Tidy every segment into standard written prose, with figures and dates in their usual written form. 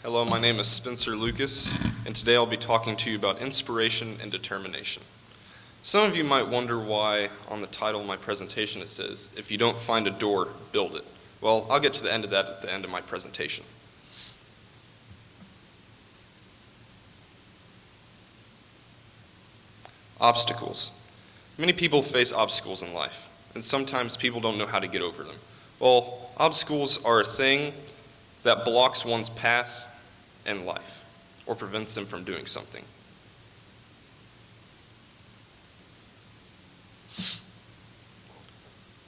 Hello, my name is Spencer Lucas, and today I'll be talking to you about inspiration and determination. Some of you might wonder why on the title of my presentation it says, "If you don't find a door, build it." Well, I'll get to the end of that at the end of my presentation. Obstacles. Many people face obstacles in life, and sometimes people don't know how to get over them. Well, obstacles are a thing that blocks one's path in life or prevents them from doing something.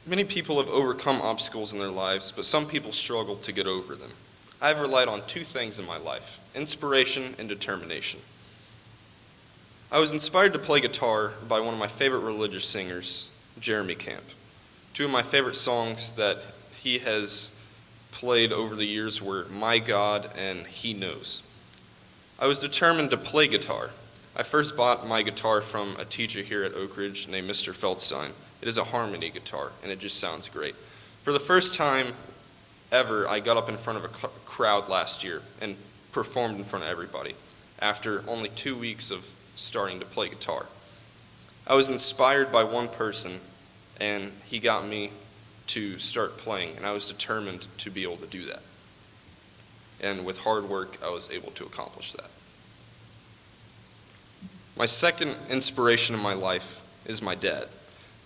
Many people have overcome obstacles in their lives, but some people struggle to get over them. I've relied on two things in my life: inspiration and determination. I was inspired to play guitar by one of my favorite religious singers, Jeremy Camp. Two of my favorite songs that he has played over the years were "My God" and "He Knows." I was determined to play guitar. I first bought my guitar from a teacher here at Oakridge named Mr. Feldstein. It is a harmony guitar, and it just sounds great. For the first time ever, I got up in front of a crowd last year and performed in front of everybody after only 2 weeks of starting to play guitar. I was inspired by one person, and he got me to start playing, and I was determined to be able to do that. And with hard work, I was able to accomplish that. My second inspiration in my life is my dad.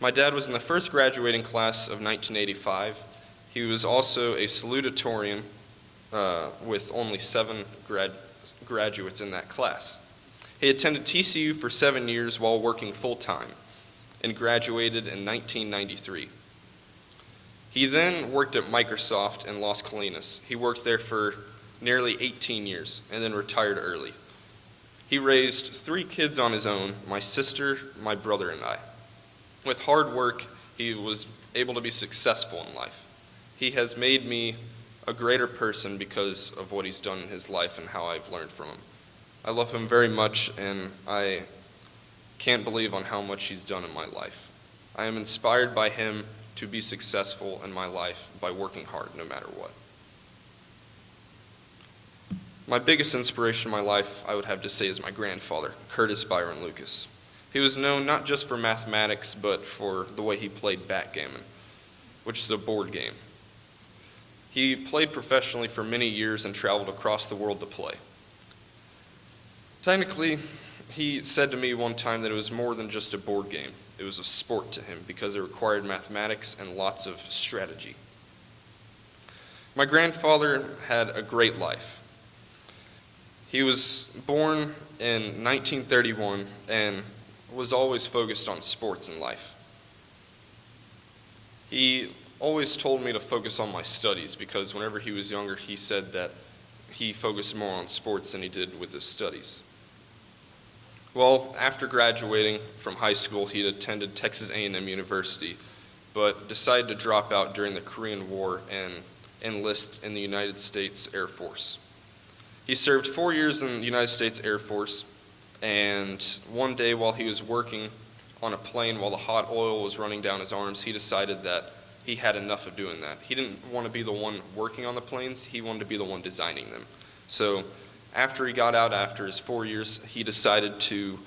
My dad was in the first graduating class of 1985. He was also a salutatorian with only 7 graduates in that class. He attended TCU for 7 years while working full-time and graduated in 1993. He then worked at Microsoft in Las Colinas. He worked there for nearly 18 years and then retired early. He raised 3 kids on his own, my sister, my brother, and I. With hard work, he was able to be successful in life. He has made me a greater person because of what he's done in his life and how I've learned from him. I love him very much, and I can't believe on how much he's done in my life. I am inspired by him to be successful in my life by working hard no matter what. My biggest inspiration in my life, I would have to say, is my grandfather, Curtis Byron Lucas. He was known not just for mathematics, but for the way he played backgammon, which is a board game. He played professionally for many years and traveled across the world to play. Technically, he said to me one time that it was more than just a board game. It was a sport to him because it required mathematics and lots of strategy. My grandfather had a great life. He was born in 1931 and was always focused on sports in life. He always told me to focus on my studies because whenever he was younger, he said that he focused more on sports than he did with his studies. Well, after graduating from high school, he had attended Texas A&M University, but decided to drop out during the Korean War and enlist in the United States Air Force. He served 4 years in the United States Air Force, and one day while he was working on a plane while the hot oil was running down his arms, he decided that he had enough of doing that. He didn't want to be the one working on the planes, he wanted to be the one designing them. So after he got out after his 4 years, he decided to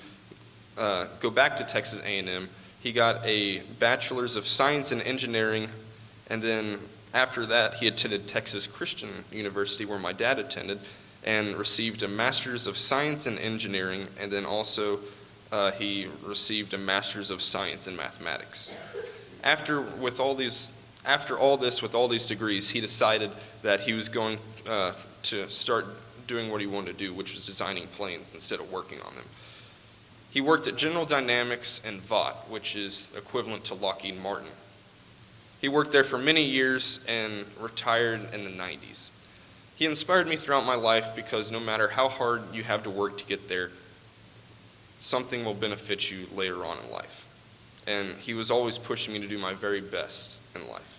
go back to Texas A&M. He got a Bachelor's of Science in Engineering, and then after that he attended Texas Christian University, where my dad attended, and received a Master's of Science in Engineering, and then also he received a Master's of Science in Mathematics. After all this, with all these degrees, he decided that he was going to start doing what he wanted to do, which was designing planes instead of working on them. He worked at General Dynamics and Vought, which is equivalent to Lockheed Martin. He worked there for many years and retired in the 90s. He inspired me throughout my life because no matter how hard you have to work to get there, something will benefit you later on in life. And he was always pushing me to do my very best in life.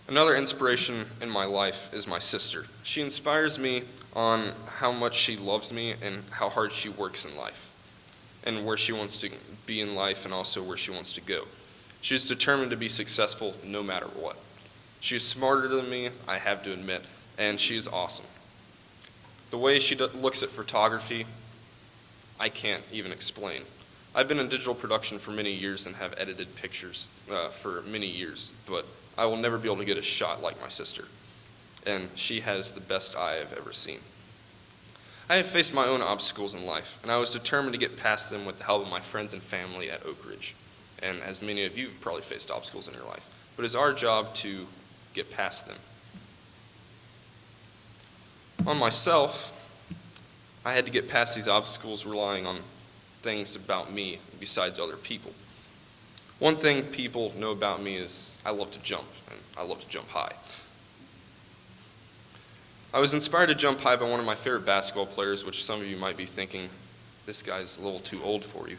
Another inspiration in my life is my sister. She inspires me on how much she loves me and how hard she works in life, and where she wants to be in life and also where she wants to go. She was determined to be successful no matter what. She's smarter than me, I have to admit, and she's awesome. The way she looks at photography, I can't even explain. I've been in digital production for many years and have edited pictures for many years, but I will never be able to get a shot like my sister. And she has the best eye I've ever seen. I have faced my own obstacles in life, and I was determined to get past them with the help of my friends and family at Oakridge. And as many of you have probably faced obstacles in your life, but it's our job to get past them. On myself, I had to get past these obstacles relying on things about me besides other people. One thing people know about me is I love to jump, and I love to jump high. I was inspired to jump high by one of my favorite basketball players, which some of you might be thinking, this guy's a little too old for you,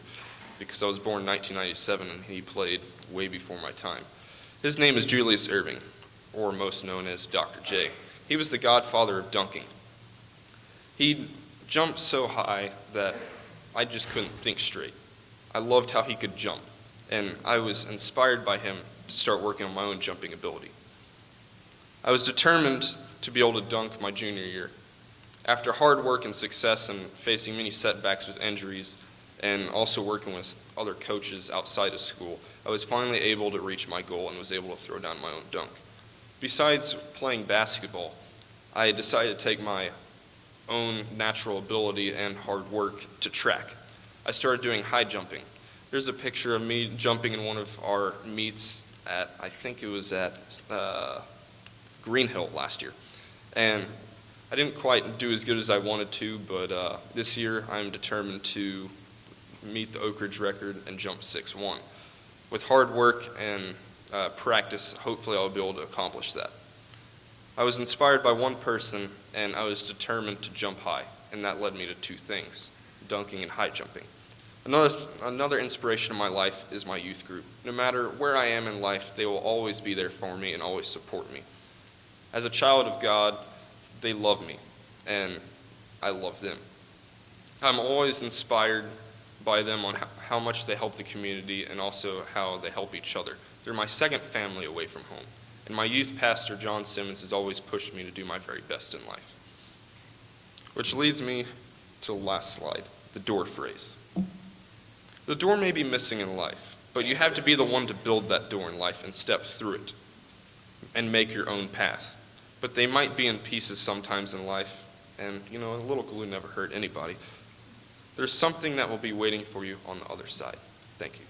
because I was born in 1997 and he played way before my time. His name is Julius Erving, or most known as Dr. J. He was the godfather of dunking. He jumped so high that I just couldn't think straight. I loved how he could jump, and I was inspired by him to start working on my own jumping ability. I was determined to be able to dunk my junior year. After hard work and success and facing many setbacks with injuries and also working with other coaches outside of school, I was finally able to reach my goal and was able to throw down my own dunk. Besides playing basketball, I decided to take my own natural ability and hard work to track. I started doing high jumping. There's a picture of me jumping in one of our meets at, I think it was at Green Hill last year. And I didn't quite do as good as I wanted to, but this year I'm determined to meet the Oakridge record and jump 6'1". With hard work and practice, hopefully I'll be able to accomplish that. I was inspired by one person, and I was determined to jump high, and that led me to two things, dunking and high jumping. Another inspiration in my life is my youth group. No matter where I am in life, they will always be there for me and always support me. As a child of God, they love me, and I love them. I'm always inspired by them on how much they help the community and also how they help each other. They're my second family away from home. And my youth pastor, John Simmons, has always pushed me to do my very best in life. Which leads me to the last slide, the door phrase. The door may be missing in life, but you have to be the one to build that door in life and step through it and make your own path. But they might be in pieces sometimes in life, and a little glue never hurt anybody. There's something that will be waiting for you on the other side. Thank you.